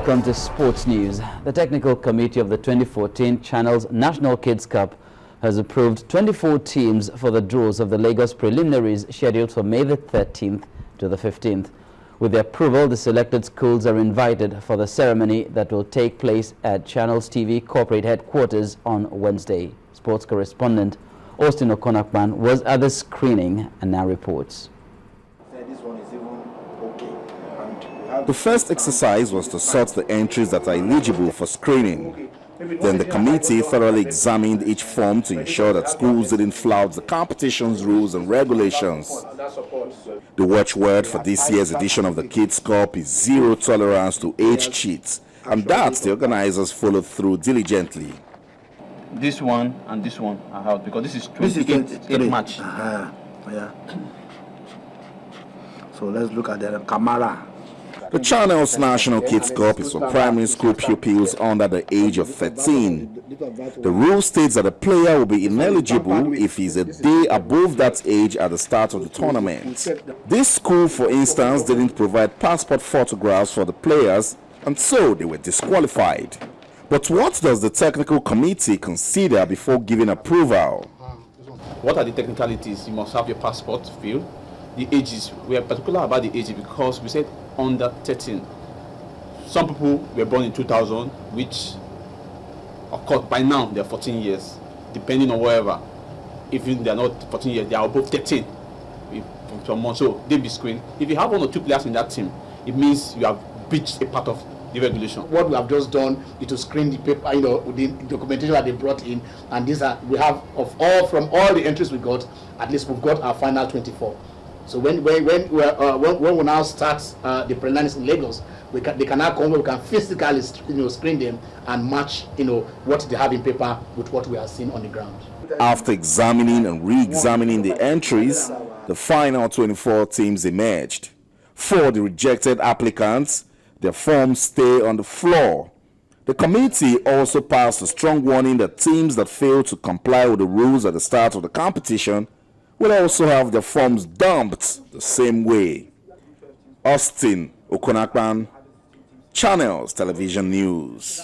Welcome to sports news. The technical committee of the 2014 Channels National Kids Cup has approved 24 teams for the draws of the Lagos Preliminaries scheduled for May the 13th to the 15th. With the approval, the selected schools are invited for the ceremony that will take place at Channels TV corporate headquarters on Wednesday. Sports correspondent Austin Okonakpan was at the screening and now reports. The first exercise was to sort the entries that are eligible for screening. Then the committee thoroughly examined each form to ensure that schools didn't flout the competition's rules and regulations. The watchword for this year's edition of the Kids Cup is zero tolerance to age cheats, and that the organizers followed through diligently. This one and this one are out because this is 28 match. Yeah. So let's look at the camera. The Channels National Kids Cup is for primary school pupils under the age of 13. The rule states that a player will be ineligible if he is a day above that age at the start of the tournament. This school, for instance, didn't provide passport photographs for the players, and so they were disqualified. But what does the technical committee consider before giving approval? What are the technicalities? You must have your passport filled. The ages, we are particular about the ages because we said under 13. Some people were born in 2000, which of course by now they are 14 years, depending on wherever. Even they are not 14 years, they are above 13 from some months, so they'll be screened. If you have one or two players in that team, it means you have breached a part of the regulation. What we have just done is to screen the paper, the documentation that they brought in, and these are from all the entries we got. At least we've got our final 24. So when we now start the preliminaries in Lagos, they can now come. We can physically screen them and match what they have in paper with what we are seeing on the ground. After examining and re-examining the entries, the final 24 teams emerged. For the rejected applicants, their forms stay on the floor. The committee also passed a strong warning that teams that fail to comply with the rules at the start of the competition will also have their forms dumped the same way. Austin Okonakpan, Channels Television News.